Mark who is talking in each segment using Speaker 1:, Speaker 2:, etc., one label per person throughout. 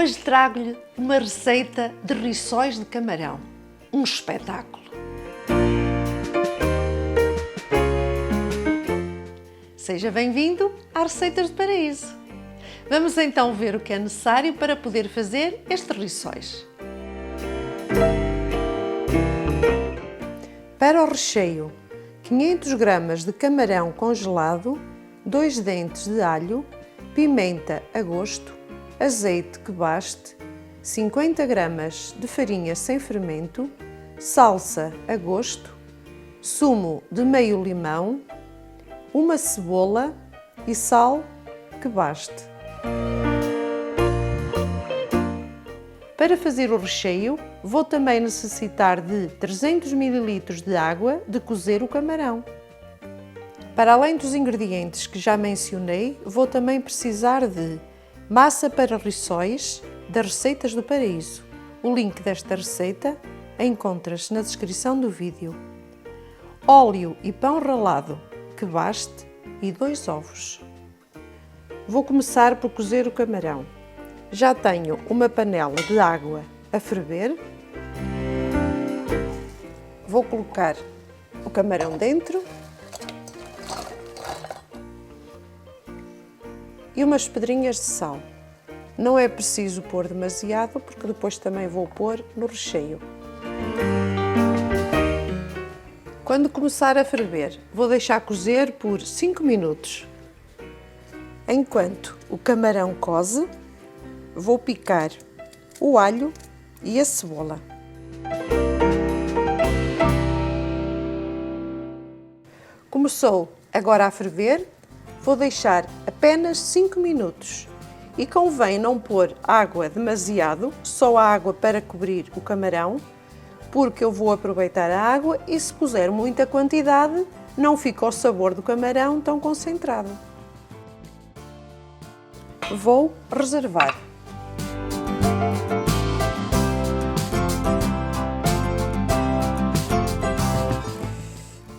Speaker 1: Hoje trago-lhe uma receita de rissóis de camarão. Um espetáculo! Seja bem-vindo às Receitas do Paraíso. Vamos então ver o que é necessário para poder fazer estes rissóis. Para o recheio, 500 gramas de camarão congelado, 2 dentes de alho, pimenta a gosto, azeite que baste, 50 gramas de farinha sem fermento, salsa a gosto, sumo de meio limão, uma cebola e sal que baste. Para fazer o recheio, vou também necessitar de 300 ml de água de cozer o camarão. Para além dos ingredientes que já mencionei, vou também precisar de massa para rissóis das Receitas do Paraíso. O link desta receita encontra-se na descrição do vídeo. Óleo e pão ralado que baste e 2 ovos. Vou começar por cozer o camarão. Já tenho uma panela de água a ferver. Vou colocar o camarão dentro e umas pedrinhas de sal. Não é preciso pôr demasiado, porque depois também vou pôr no recheio. Quando começar a ferver, vou deixar cozer por 5 minutos. Enquanto o camarão coze, vou picar o alho e a cebola. Começou agora a ferver, vou deixar apenas 5 minutos. E convém não pôr água demasiado, só a água para cobrir o camarão, porque eu vou aproveitar a água e se puser muita quantidade, não fica o sabor do camarão tão concentrado. Vou reservar.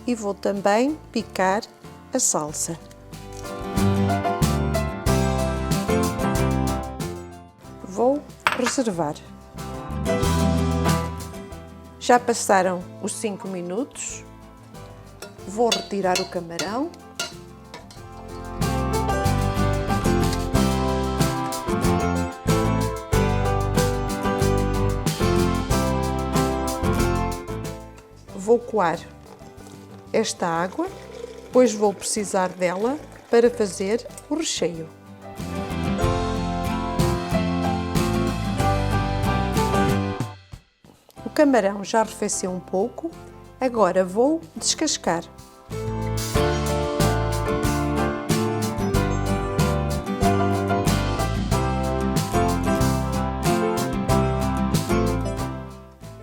Speaker 1: E vou também picar a salsa. Vou reservar. Já passaram os 5 minutos. Vou retirar o camarão. Vou coar esta água, pois vou precisar dela para fazer o recheio. O camarão já arrefeceu um pouco, agora vou descascar.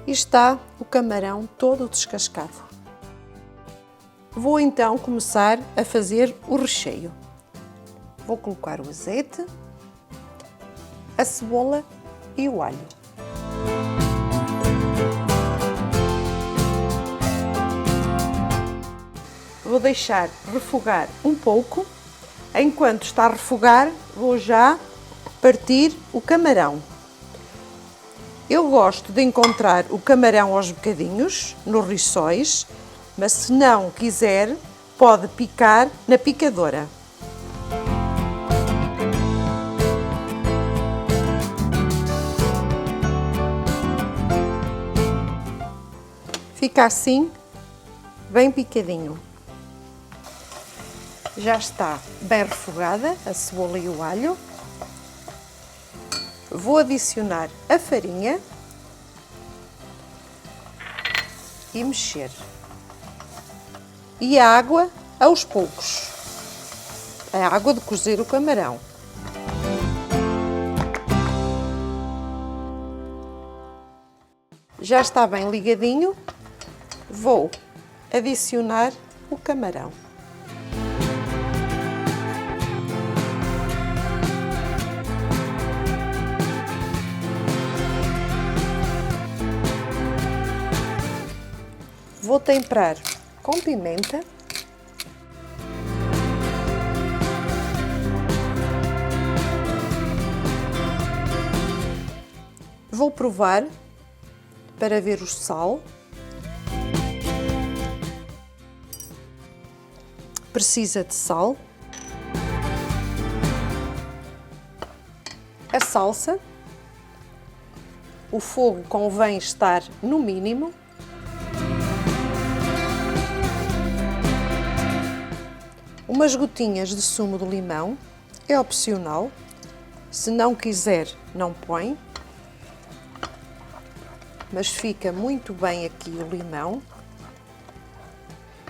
Speaker 1: E está o camarão todo descascado. Vou então começar a fazer o recheio. Vou colocar o azeite, a cebola e o alho. Vou deixar refogar um pouco. Enquanto está a refogar, vou já partir o camarão. Eu gosto de encontrar o camarão aos bocadinhos, nos rissóis, mas se não quiser, pode picar na picadora. Fica assim, bem picadinho. Já está bem refogada a cebola e o alho. Vou adicionar a farinha e mexer. E a água aos poucos. A água de cozer o camarão. Já está bem ligadinho. Vou adicionar o camarão. Vou temperar com pimenta. Vou provar para ver o sal. Precisa de sal. A salsa. O fogo convém estar no mínimo. Umas gotinhas de sumo de limão, é opcional. Se não quiser, não põe. Mas fica muito bem aqui o limão.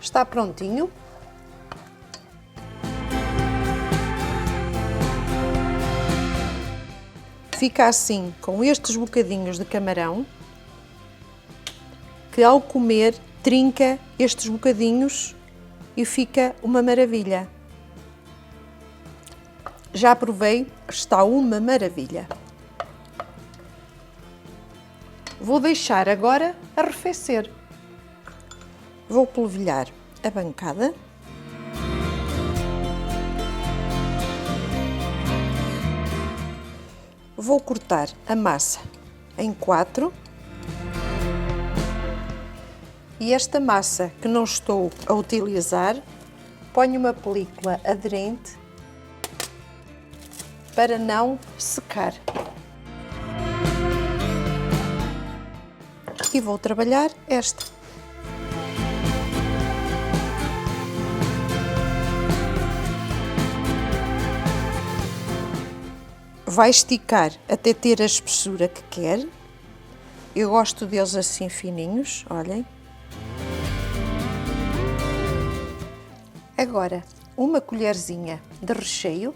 Speaker 1: Está prontinho. Fica assim com estes bocadinhos de camarão, que ao comer trinca estes bocadinhos e fica uma maravilha. Já provei, está uma maravilha. Vou deixar agora arrefecer. Vou polvilhar a bancada. Vou cortar a massa em 4. E esta massa que não estou a utilizar, ponho uma película aderente para não secar. E vou trabalhar esta. Vai esticar até ter a espessura que quer. Eu gosto deles assim fininhos, olhem. Agora, uma colherzinha de recheio.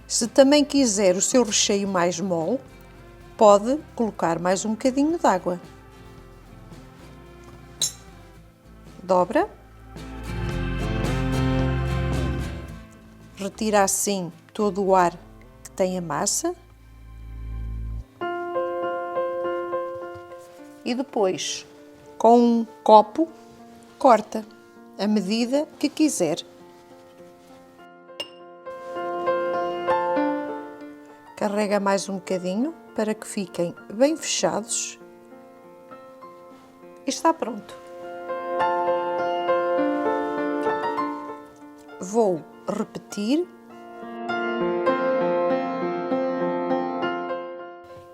Speaker 1: Se também quiser o seu recheio mais mole, pode colocar mais um bocadinho de água. Dobra. Retira assim todo o ar que tem a massa. E depois, com um copo, corta a medida que quiser. Carrega mais um bocadinho para que fiquem bem fechados. E está pronto. Vou repetir.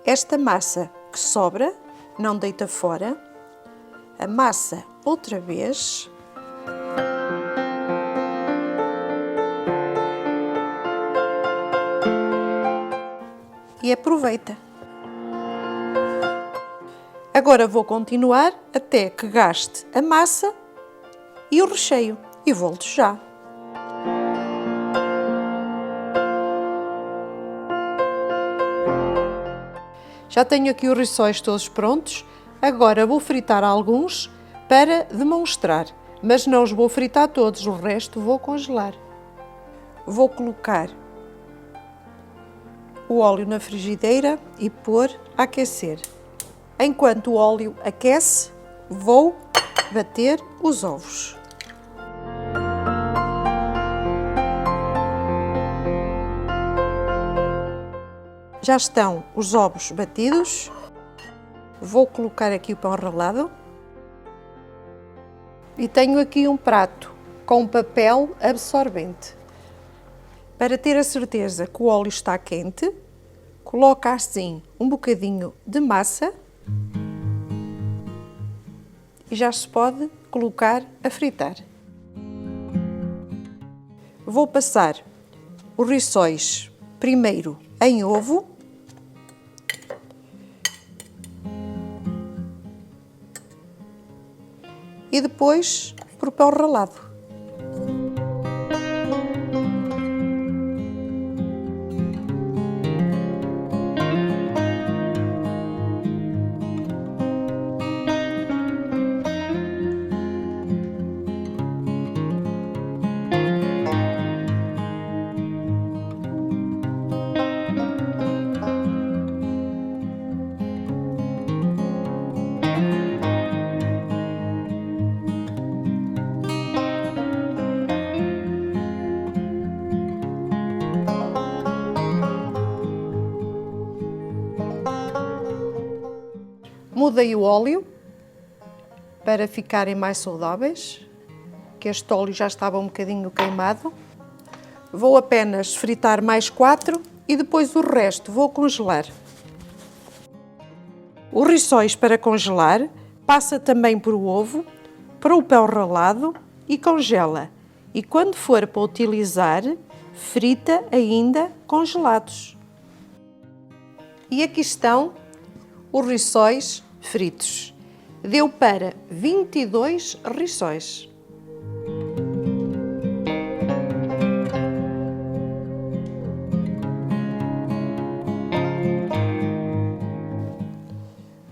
Speaker 1: Esta massa que sobra, não deita fora. Amassa outra vez. E aproveita. Agora vou continuar até que gaste a massa e o recheio. E volto já. Já tenho aqui os rissóis todos prontos. Agora vou fritar alguns para demonstrar, mas não os vou fritar todos, o resto vou congelar. Vou colocar o óleo na frigideira e pôr a aquecer. Enquanto o óleo aquece, vou bater os ovos. Já estão os ovos batidos. Vou colocar aqui o pão ralado. E tenho aqui um prato com papel absorvente. Para ter a certeza que o óleo está quente, coloca assim um bocadinho de massa e já se pode colocar a fritar. Vou passar os rissóis primeiro em ovo. E depois por pão ralado. Mudei o óleo para ficarem mais saudáveis, que este óleo já estava um bocadinho queimado. Vou apenas fritar mais 4 e depois o resto vou congelar. Os rissóis para congelar, passa também por o ovo, para o pão ralado e congela. E quando for para utilizar, frita ainda congelados. E aqui estão os rissóis fritos. Deu para 22 rissóis.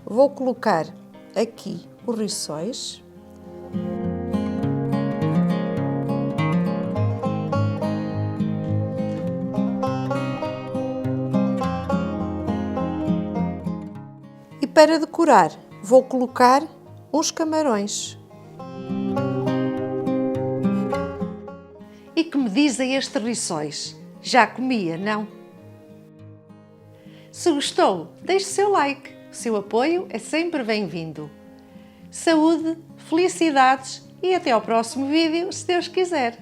Speaker 1: Vou colocar aqui os rissóis. E para decorar, vou colocar uns camarões. E que me dizem estes rissóis? Já comia, não? Se gostou, deixe seu like. O seu apoio é sempre bem-vindo. Saúde, felicidades e até ao próximo vídeo, se Deus quiser.